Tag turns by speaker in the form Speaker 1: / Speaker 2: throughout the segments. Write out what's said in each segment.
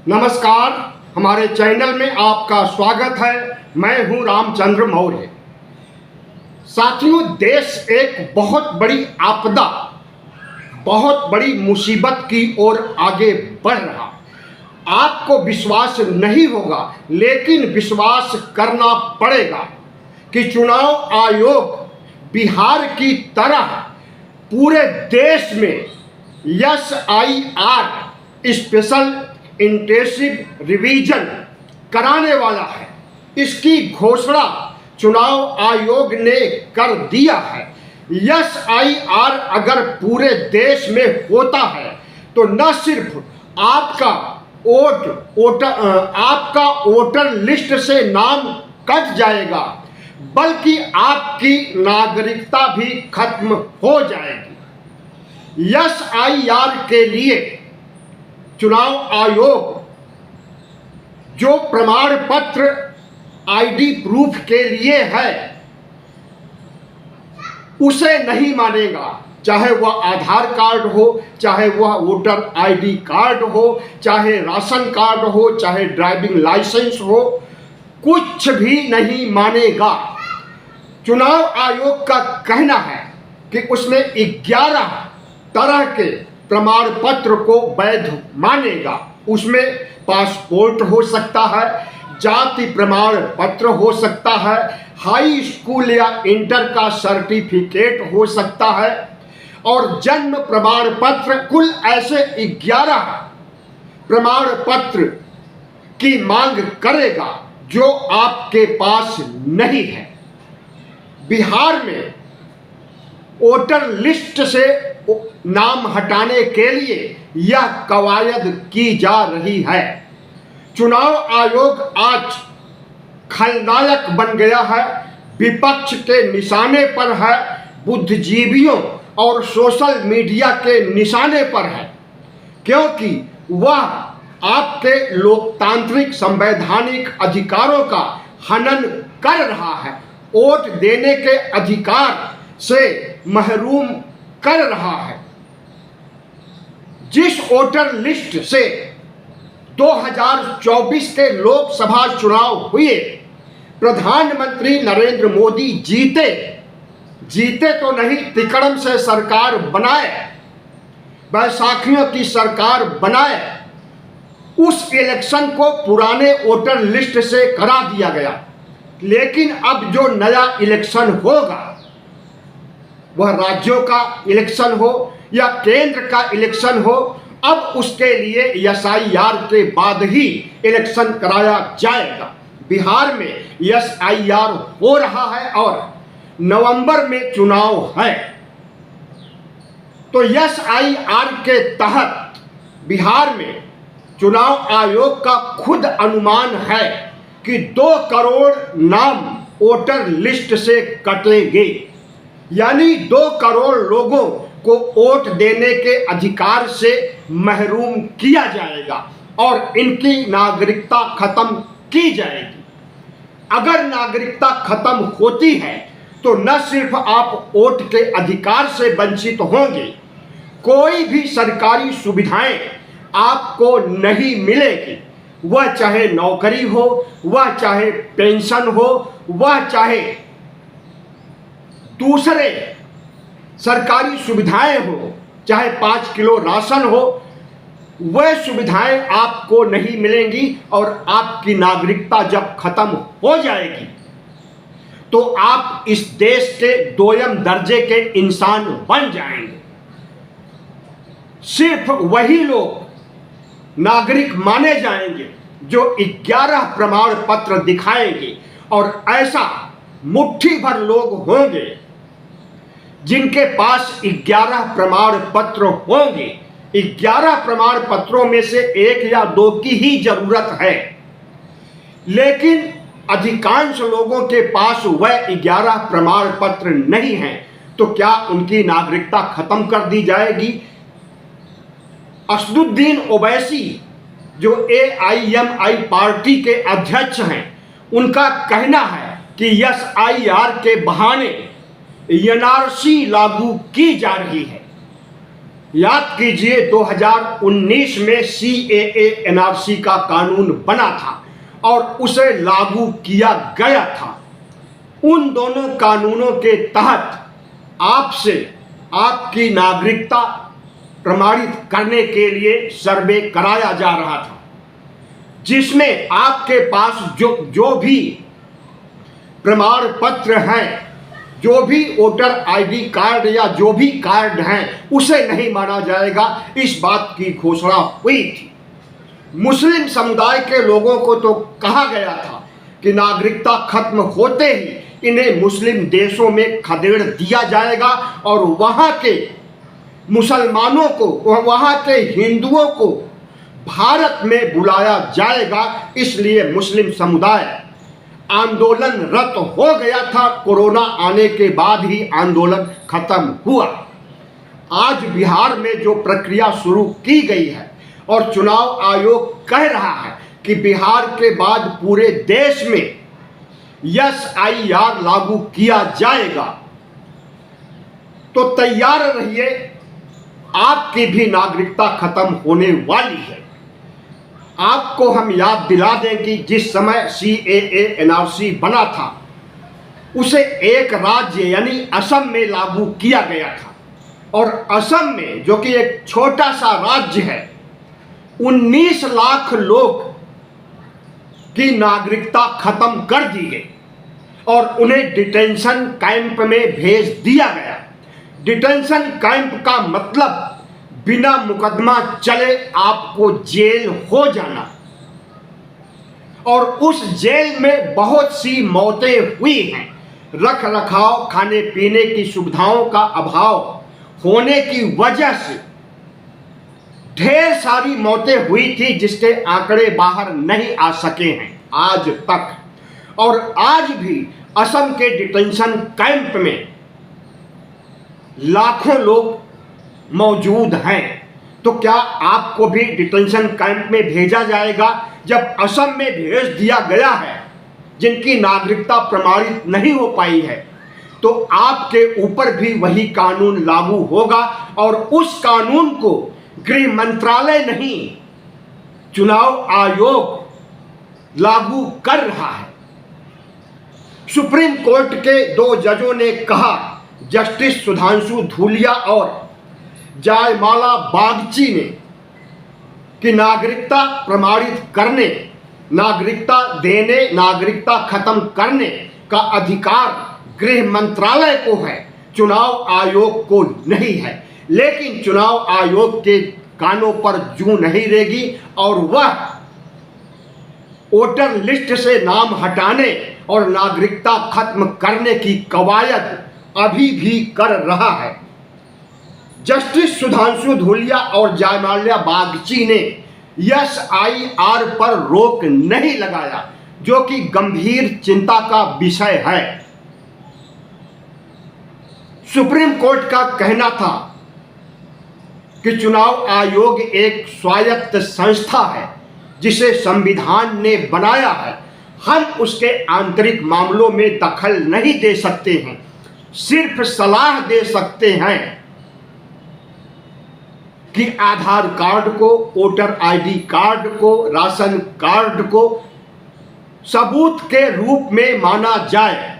Speaker 1: नमस्कार, हमारे चैनल में आपका स्वागत है। मैं हूं रामचंद्र मौर्य। साथियों, देश एक बहुत बड़ी आपदा, बहुत बड़ी मुसीबत की ओर आगे बढ़ रहा। आपको विश्वास नहीं होगा, लेकिन विश्वास करना पड़ेगा कि चुनाव आयोग बिहार की तरह पूरे देश में SIR स्पेशल इंटेंसिव रिवीजन कराने वाला है। इसकी घोषणा चुनाव आयोग ने कर दिया है। SIR अगर पूरे देश में होता है तो न सिर्फ आपका वोटर लिस्ट से नाम कट जाएगा, बल्कि आपकी नागरिकता भी खत्म हो जाएगी। SIR के लिए चुनाव आयोग जो प्रमाण पत्र ID प्रूफ के लिए है उसे नहीं मानेगा, चाहे वह आधार कार्ड हो, चाहे वह वोटर ID कार्ड हो, चाहे राशन कार्ड हो, चाहे ड्राइविंग लाइसेंस हो, कुछ भी नहीं मानेगा। चुनाव आयोग का कहना है कि उसने 11 तरह के प्रमाण पत्र को वैध मानेगा। उसमें पासपोर्ट हो सकता है, जाति प्रमाण पत्र हो सकता है, हाई स्कूल या इंटर का सर्टिफिकेट हो सकता है और जन्म प्रमाण पत्र। कुल ऐसे 11 प्रमाण पत्र की मांग करेगा जो आपके पास नहीं है। बिहार में वोटर लिस्ट से नाम हटाने के लिए यह कवायद की जा रही है। चुनाव आयोग आज खलनायक बन गया है, विपक्ष के निशाने पर है, बुद्धिजीवियों और सोशल मीडिया के निशाने पर है, क्योंकि वह आपके लोकतांत्रिक संवैधानिक अधिकारों का हनन कर रहा है, वोट देने के अधिकार से महरूम कर रहा है। जिस वोटर लिस्ट से 2024 के लोकसभा चुनाव हुए, प्रधानमंत्री नरेंद्र मोदी जीते तो नहीं, तिकड़म से सरकार बनाए, बैसाखियों की सरकार बनाए, उस इलेक्शन को पुराने वोटर लिस्ट से करा दिया गया। लेकिन अब जो नया इलेक्शन होगा, वह राज्यों का इलेक्शन हो या केंद्र का इलेक्शन हो, अब उसके लिए SIR के बाद ही इलेक्शन कराया जाएगा। बिहार में SIR हो रहा है और नवंबर में चुनाव है। तो SIR के तहत बिहार में चुनाव आयोग का खुद अनुमान है कि 2 करोड़ नाम वोटर लिस्ट से कटेंगे, यानी 2 करोड़ लोगों को वोट देने के अधिकार से महरूम किया जाएगा और इनकी नागरिकता खत्म की जाएगी। अगर नागरिकता खत्म होती है तो न सिर्फ आप वोट के अधिकार से वंचित होंगे, कोई भी सरकारी सुविधाएं आपको नहीं मिलेगी। वह चाहे नौकरी हो, वह चाहे पेंशन हो, वह चाहे दूसरे सरकारी सुविधाएं हो, चाहे 5 किलो राशन हो, वह सुविधाएं आपको नहीं मिलेंगी और आपकी नागरिकता जब खत्म हो जाएगी तो आप इस देश के दोयम दर्जे के इंसान बन जाएंगे। सिर्फ वही लोग नागरिक माने जाएंगे जो 11 प्रमाण पत्र दिखाएंगे और ऐसा मुट्ठी भर लोग होंगे जिनके पास 11 प्रमाण पत्र होंगे। 11 प्रमाण पत्रों में से 1 या 2 की ही जरूरत है, लेकिन अधिकांश लोगों के पास वह 11 प्रमाण पत्र नहीं हैं। तो क्या उनकी नागरिकता खत्म कर दी जाएगी? असदुद्दीन ओवैसी जो AIMI पार्टी के अध्यक्ष हैं, उनका कहना है कि SIR के बहाने NRC लागू की जा रही है। याद कीजिए 2019 में CAA NRC का कानून बना था और उसे लागू किया गया था। उन दोनों कानूनों के तहत आपसे आपकी नागरिकता प्रमाणित करने के लिए सर्वे कराया जा रहा था, जिसमें आपके पास जो भी प्रमाण पत्र हैं, जो भी वोटर ID कार्ड या जो भी कार्ड हैं, उसे नहीं माना जाएगा। इस बात की घोषणा हुई थी। मुस्लिम समुदाय के लोगों को तो कहा गया था कि नागरिकता खत्म होते ही इन्हें मुस्लिम देशों में खदेड़ दिया जाएगा और वहाँ के मुसलमानों को, वहाँ के हिंदुओं को भारत में बुलाया जाएगा। इसलिए मुस्लिम समुदाय आंदोलनरत हो गया था। कोरोना आने के बाद ही आंदोलन खत्म हुआ। आज बिहार में जो प्रक्रिया शुरू की गई है और चुनाव आयोग कह रहा है कि बिहार के बाद पूरे देश में SIR लागू किया जाएगा, तो तैयार रहिए, आपकी भी नागरिकता खत्म होने वाली है। आपको हम याद दिला दें कि जिस समय CAA NRC बना था, उसे एक राज्य यानी असम में लागू किया गया था और असम में, जो कि एक छोटा सा राज्य है, 19 लाख लोग की नागरिकता खत्म कर दी गई और उन्हें डिटेंशन कैंप में भेज दिया गया। डिटेंशन कैंप का मतलब बिना मुकदमा चले आपको जेल हो जाना, और उस जेल में बहुत सी मौतें हुई हैं। रख रखाव, खाने पीने की सुविधाओं का अभाव होने की वजह से ढेर सारी मौतें हुई थी, जिसके आंकड़े बाहर नहीं आ सके हैं आज तक। और आज भी असम के डिटेंशन कैंप में लाखों लोग मौजूद हैं। तो क्या आपको भी डिटेंशन कैंप में भेजा जाएगा? जब असम में भेज दिया गया है जिनकी नागरिकता प्रमाणित नहीं हो पाई है, तो आपके ऊपर भी वही कानून लागू होगा और उस कानून को गृह मंत्रालय नहीं, चुनाव आयोग लागू कर रहा है। सुप्रीम कोर्ट के 2 जजों ने कहा, जस्टिस सुधांशु धूलिया और जयमाला बागची ने, कि नागरिकता प्रमाणित करने, नागरिकता देने, नागरिकता खत्म करने का अधिकार गृह मंत्रालय को है, चुनाव आयोग को नहीं है। लेकिन चुनाव आयोग के कानों पर जूं नहीं रेगी और वह वोटर लिस्ट से नाम हटाने और नागरिकता खत्म करने की कवायद अभी भी कर रहा है। जस्टिस सुधांशु धूलिया और जयमाल्या बागची ने SIR पर रोक नहीं लगाया, जो कि गंभीर चिंता का विषय है। सुप्रीम कोर्ट का कहना था कि चुनाव आयोग एक स्वायत्त संस्था है जिसे संविधान ने बनाया है। हम उसके आंतरिक मामलों में दखल नहीं दे सकते हैं, सिर्फ सलाह दे सकते हैं कि आधार कार्ड को, वोटर ID कार्ड को, राशन कार्ड को सबूत के रूप में माना जाए।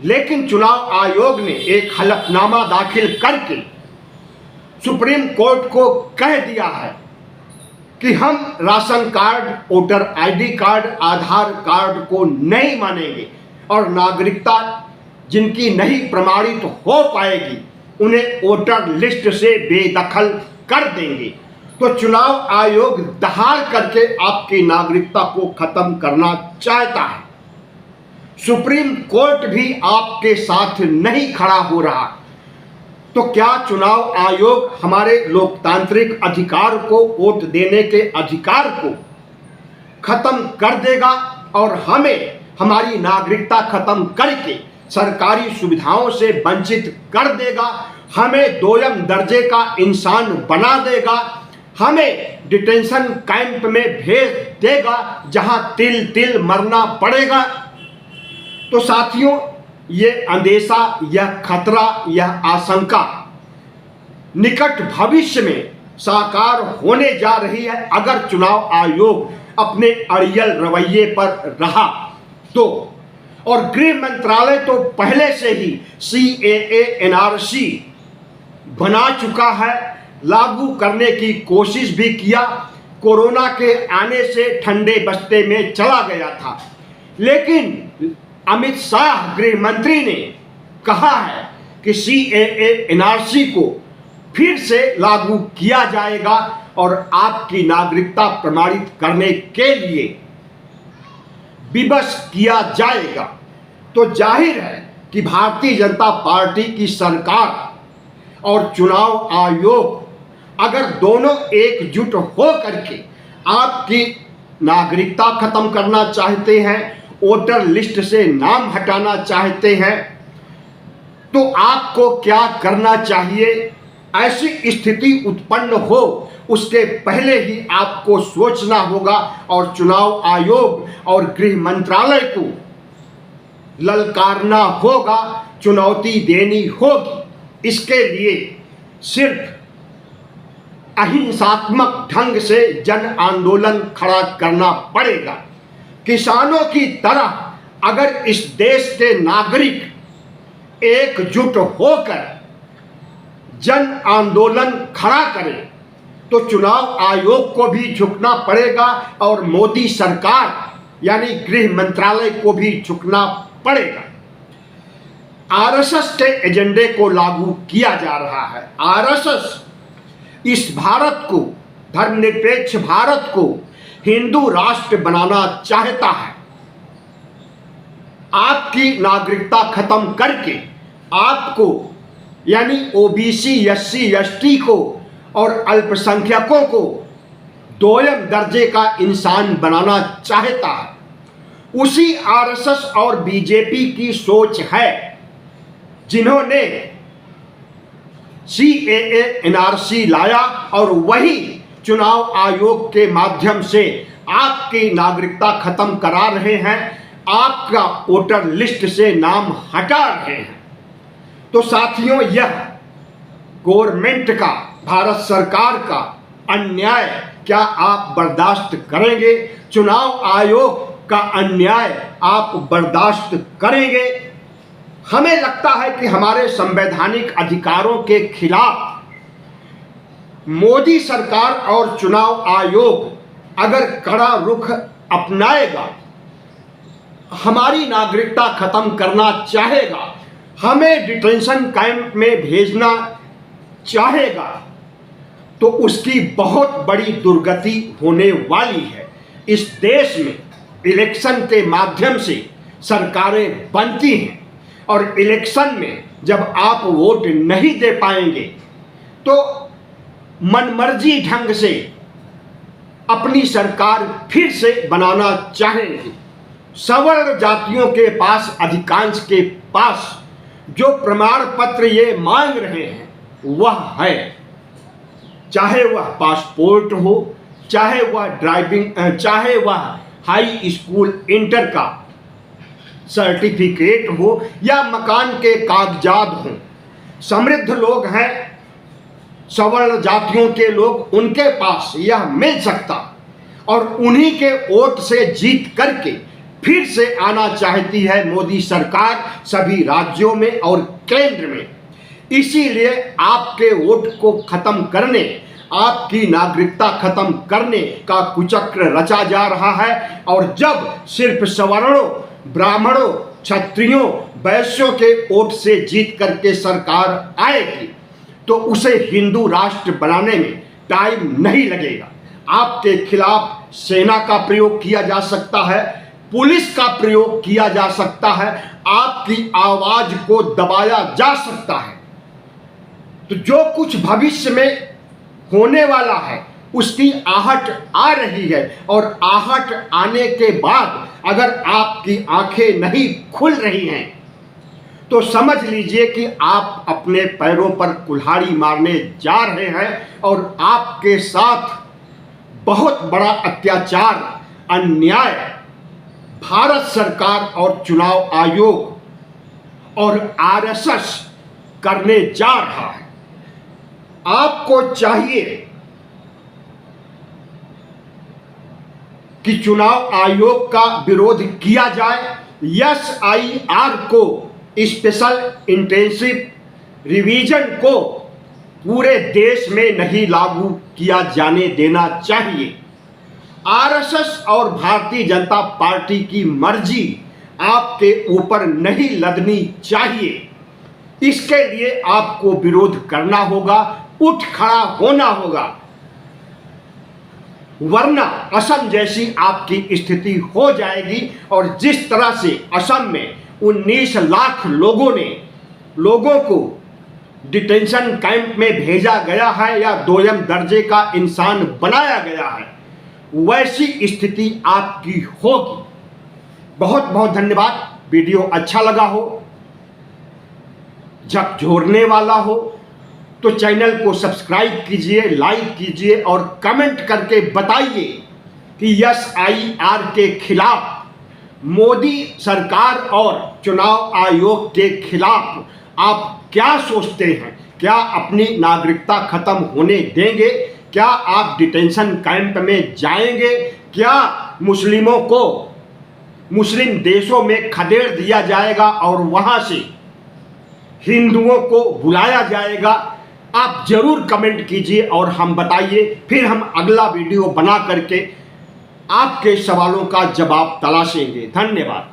Speaker 1: लेकिन चुनाव आयोग ने एक हलफनामा दाखिल करके सुप्रीम कोर्ट को कह दिया है कि हम ration card, voter ID card, Aadhaar card को नहीं मानेंगे और नागरिकता जिनकी नहीं प्रमाणित हो पाएगी उन्हें वोटर लिस्ट से बेदखल कर देंगे। तो चुनाव आयोग दहाड़ करके आपकी नागरिकता को खत्म करना चाहता है। सुप्रीम कोर्ट भी आपके साथ नहीं खड़ा हो रहा। तो क्या चुनाव आयोग हमारे लोकतांत्रिक अधिकार को, वोट देने के अधिकार को खत्म कर देगा और हमें हमारी नागरिकता खत्म करके सरकारी सुविधाओं से वंचित कर देगा, हमें दोयम दर्जे का इंसान बना देगा, हमें डिटेंशन कैंप में भेज देगा जहां तिल तिल मरना पड़ेगा? तो साथियों, ये अंदेशा, यह खतरा, यह आशंका निकट भविष्य में साकार होने जा रही है अगर चुनाव आयोग अपने अड़ियल रवैये पर रहा तो। और गृह मंत्रालय तो पहले से ही CAA NRC बना चुका है, लागू करने की कोशिश भी किया, कोरोना के आने से ठंडे बस्ते में चला गया था। लेकिन अमित शाह गृह मंत्री ने कहा है कि CAA NRC को फिर से लागू किया जाएगा और आपकी नागरिकता प्रमाणित करने के लिए विवश किया जाएगा। तो जाहिर है कि भारतीय जनता पार्टी की सरकार और चुनाव आयोग अगर दोनों एकजुट हो करके आपकी नागरिकता खत्म करना चाहते हैं, वोटर लिस्ट से नाम हटाना चाहते हैं, तो आपको क्या करना चाहिए? ऐसी स्थिति उत्पन्न हो उसके पहले ही आपको सोचना होगा और चुनाव आयोग और गृह मंत्रालय को ललकारना होगा, चुनौती देनी होगी। इसके लिए सिर्फ अहिंसात्मक ढंग से जन आंदोलन खड़ा करना पड़ेगा। किसानों की तरह अगर इस देश के नागरिक एकजुट होकर जन आंदोलन खड़ा करें तो चुनाव आयोग को भी झुकना पड़ेगा और मोदी सरकार यानी गृह मंत्रालय को भी झुकना पड़ेगा। RSS के एजेंडे को लागू किया जा रहा है। RSS इस भारत को, धर्मनिरपेक्ष भारत को हिंदू राष्ट्र बनाना चाहता है। आपकी नागरिकता खत्म करके आपको यानी OBC SC ST को और अल्पसंख्यकों को दोयम दर्जे का इंसान बनाना चाहता है। उसी RSS और BJP की सोच है जिन्होंने CAA NRC लाया और वही चुनाव आयोग के माध्यम से आपकी नागरिकता खत्म करा रहे हैं, आपका वोटर लिस्ट से नाम हटा रहे हैं। तो साथियों, यह गवर्नमेंट का, भारत सरकार का अन्याय क्या आप बर्दाश्त करेंगे? चुनाव आयोग का अन्याय आप बर्दाश्त करेंगे? हमें लगता है कि हमारे संवैधानिक अधिकारों के खिलाफ मोदी सरकार और चुनाव आयोग अगर कड़ा रुख अपनाएगा, हमारी नागरिकता खत्म करना चाहेगा, हमें डिटेंशन कैंप में भेजना चाहेगा, तो उसकी बहुत बड़ी दुर्गति होने वाली है। इस देश में इलेक्शन के माध्यम से सरकारें बनती हैं और इलेक्शन में जब आप वोट नहीं दे पाएंगे तो मनमर्जी ढंग से अपनी सरकार फिर से बनाना चाहेंगे। सवर्ण जातियों के पास, अधिकांश के पास जो प्रमाण पत्र ये मांग रहे हैं वह है, चाहे वह पासपोर्ट हो, चाहे वह चाहे वह हाई स्कूल इंटर का सर्टिफिकेट हो या मकान के कागजात हों। समृद्ध लोग हैं, सवर्ण जातियों के लोग, उनके पास यह मिल सकता और उन्हीं के वोट से जीत करके फिर से आना चाहती है मोदी सरकार सभी राज्यों में और केंद्र में। इसीलिए आपके वोट को खत्म करने, आपकी नागरिकता खत्म करने का कुचक्र रचा जा रहा है। और जब सिर्फ सवर्णों, ब्राह्मणों, क्षत्रियों, वैश्यों के वोट से जीत करके सरकार आएगी तो उसे हिंदू राष्ट्र बनाने में टाइम नहीं लगेगा। आपके खिलाफ सेना का प्रयोग किया जा सकता है, पुलिस का प्रयोग किया जा सकता है, आपकी आवाज को दबाया जा सकता है। तो जो कुछ भविष्य में होने वाला है उसकी आहट आ रही है और आहट आने के बाद अगर आपकी आंखें नहीं खुल रही हैं तो समझ लीजिए कि आप अपने पैरों पर कुल्हाड़ी मारने जा रहे हैं और आपके साथ बहुत बड़ा अत्याचार, अन्याय भारत सरकार और चुनाव आयोग और RSS करने जा रहा है। आपको चाहिए कि चुनाव आयोग का विरोध किया जाए, SIR को, स्पेशल इंटेंसिव रिवीजन को पूरे देश में नहीं लागू किया जाने देना चाहिए। RSS और भारतीय जनता पार्टी की मर्जी आपके ऊपर नहीं लदनी चाहिए। इसके लिए आपको विरोध करना होगा, उठ खड़ा होना होगा, वरना असम जैसी आपकी स्थिति हो जाएगी। और जिस तरह से असम में 19 लाख लोगों को डिटेंशन कैंप में भेजा गया है या दोयम दर्जे का इंसान बनाया गया है, वैसी स्थिति आपकी होगी। बहुत बहुत धन्यवाद। वीडियो अच्छा लगा हो, झकझोरने वाला हो तो चैनल को सब्सक्राइब कीजिए, लाइक कीजिए और कमेंट करके बताइए कि SIR के खिलाफ, मोदी सरकार और चुनाव आयोग के खिलाफ आप क्या सोचते हैं। क्या अपनी नागरिकता खत्म होने देंगे? क्या आप डिटेंशन कैंप में जाएंगे? क्या मुस्लिमों को मुस्लिम देशों में खदेड़ दिया जाएगा और वहां से हिंदुओं को बुलाया जाएगा? आप जरूर कमेंट कीजिए और हम बताइए, फिर हम अगला वीडियो बना करके आपके सवालों का जवाब तलाशेंगे। धन्यवाद।